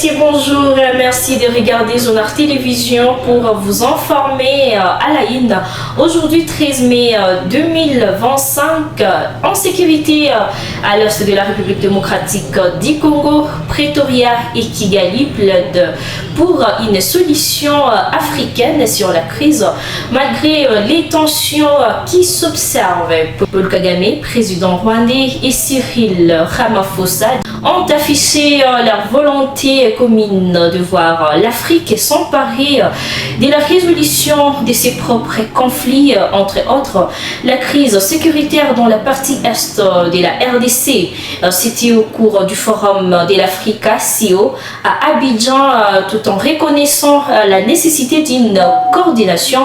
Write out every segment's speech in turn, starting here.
messieurs, bonjour. Merci de regarder Zonar Télévision pour vous informer à la une. Aujourd'hui, 13 mai 2025, en sécurité à l'est de la République démocratique du Congo, Pretoria et Kigali plaident pour une solution africaine sur la crise, malgré les tensions qui s'observent. Paul Kagame, président rwandais, et Cyril Ramaphosa ont affiché leur volonté commune de voir l'Afrique s'emparer de la résolution de ses propres conflits, entre autres la crise sécuritaire dans la partie est de la RDC. C'était au cours du forum de l'Africa CEO à Abidjan, tout en reconnaissant la nécessité d'une coordination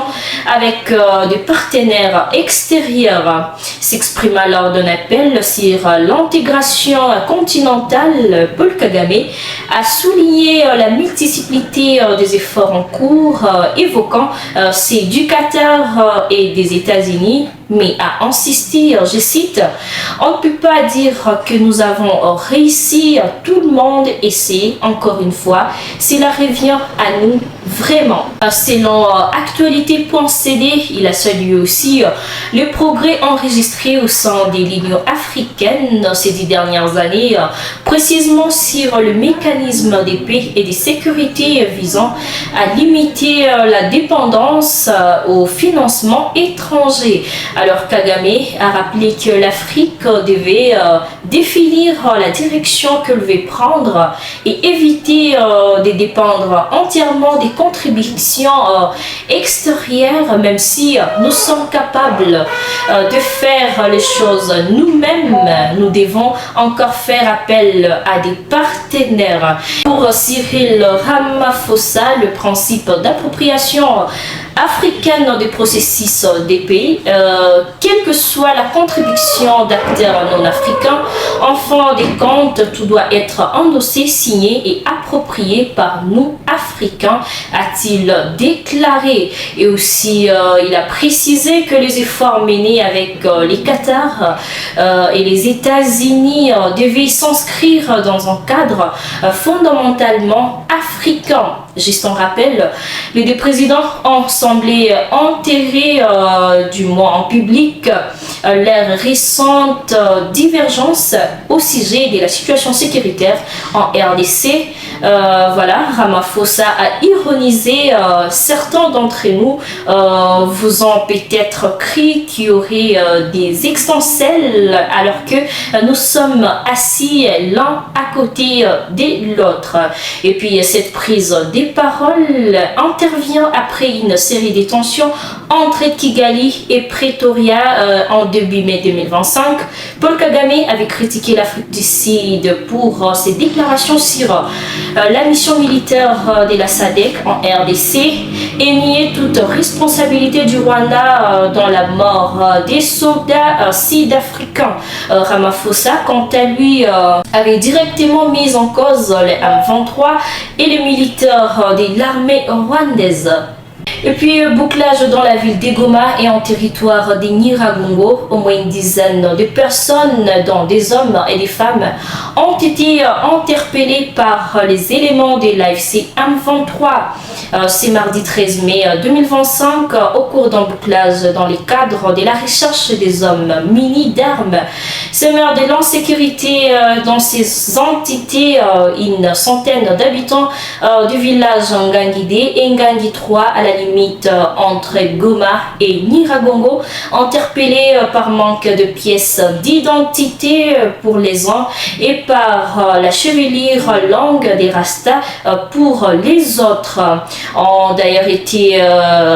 avec des partenaires extérieurs. S'exprima lors d'un appel sur l'intégration continentale, Paul Kagame a souligné la multiplicité des efforts en cours, évoquant ceux du Qatar et des États-Unis, mais a insisté, je cite, « On ne peut pas dire que nous avons réussi, tout le monde essaie, encore une fois, cela revient à nous vraiment ». Selon actualité.cd, il a salué aussi le progrès enregistré au sein de l'Union africaine ces 10 dernières années, précisément sur le mécanisme de paix et de sécurité visant à limiter la dépendance au financement étranger. Alors Kagame a rappelé que l'Afrique devait définir la direction qu'elle veut prendre et éviter de dépendre entièrement des contributions extérieures, même si nous sommes capables de faire les choses nous-mêmes. Nous devons encore faire appel à des partenaires. Pour Cyril Ramaphosa, le principe d'appropriation africaine des processus des pays, quelle que soit la contribution d'acteurs non africains, en fin de compte, tout doit être endossé, signé et approprié par nous Africains, a-t-il déclaré. Et aussi, il a précisé que les efforts menés avec les Qatar et les États-Unis devaient s'inscrire dans un cadre fondamentalement africain. Juste en rappel, les deux présidents ont semblé enterrer, du moins en public, leurs récentes divergences au sujet de la situation sécuritaire en RDC. Voilà, Ramaphosa a ironisé, certains d'entre nous vous ont peut-être cru qu'il y aurait des extincelles alors que nous sommes assis l'un à côté de l'autre. Et puis cette prise des paroles intervient après une série de tensions entre Kigali et Pretoria en début mai 2025. Paul Kagame avait critiqué l'Afrique du Sud pour ses déclarations sur la mission militaire de la SADC en RDC et nié toute responsabilité du Rwanda dans la mort des soldats sud-africains. Ramaphosa, quant à lui, avait directement mis en cause les M23 et les militaires de l'armée rwandaise. Et puis, bouclage dans la ville d'Egoma et en territoire de Nyiragongo, au moins une dizaine de personnes, dont des hommes et des femmes, ont été interpellés par les éléments de l'AFC M23. C'est mardi 13 mai 2025, au cours d'un bouclage dans le cadre de la recherche des hommes munis d'armes. Semeur de l'insécurité dans ces entités, une centaine d'habitants du village Ngangide et Ngangi 3 à la limite entre Goma et Nyiragongo, interpellés par manque de pièces d'identité pour les uns et par la chevelure longue des Rastas pour les autres, ont d'ailleurs été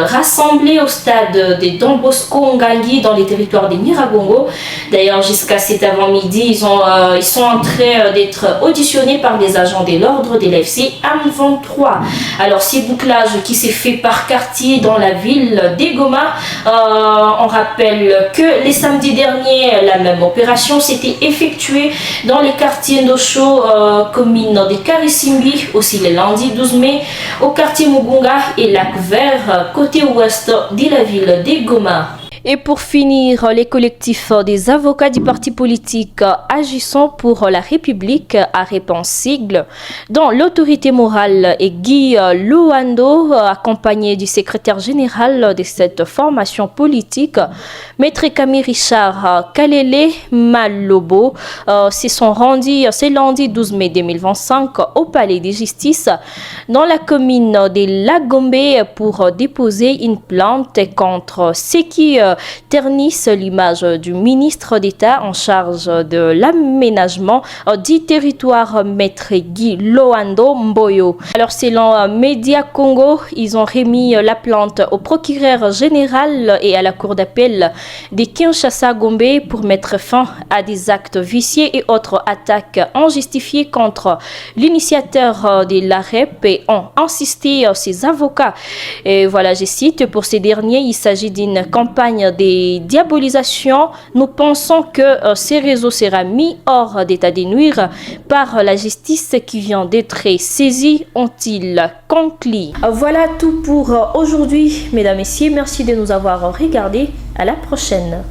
rassemblés au stade de Don Bosco Ngangi dans les territoires de Nyiragongo. D'ailleurs, jusqu'à cet avant-midi, ils sont en train d'être auditionnés par des agents de l'ordre de l'AFC M23. Alors, ces bouclages qui s'est fait par quartier dans la ville d'Egoma, on rappelle que les samedis derniers, la même opération s'était effectuée dans les quartiers Nosho, commune de Karisimbi, aussi le lundi 12 mai, au quartier Mugunga et Lac Vert, côté ouest de la ville d'Egoma. Et pour finir, les collectifs des avocats du parti politique agissant pour la République à réponse sigle, dont l'autorité morale est Guy Loando, accompagné du secrétaire général de cette formation politique, Maître Camille Richard Kalele Malobo, c'est lundi 12 mai 2025 au Palais de Justice dans la commune de Lagombe pour déposer une plainte contre ceux qui ternissent l'image du ministre d'État en charge de l'aménagement du territoire, Maître Guy Loando Mboyo. Alors selon Média Congo, ils ont remis la plainte au procureur général et à la cour d'appel de Kinshasa-Gombe pour mettre fin à des actes vicieux et autres attaques injustifiées contre l'initiateur de la REP et ont insisté ses avocats. Et voilà, je cite, pour ces derniers, il s'agit d'une campagne de diabolisation. Nous pensons que ces réseaux sera mis hors d'état de nuire par la justice qui vient d'être saisie, ont-ils conclu. Voilà tout pour aujourd'hui, mesdames et messieurs. Merci de nous avoir regardés. À la prochaine.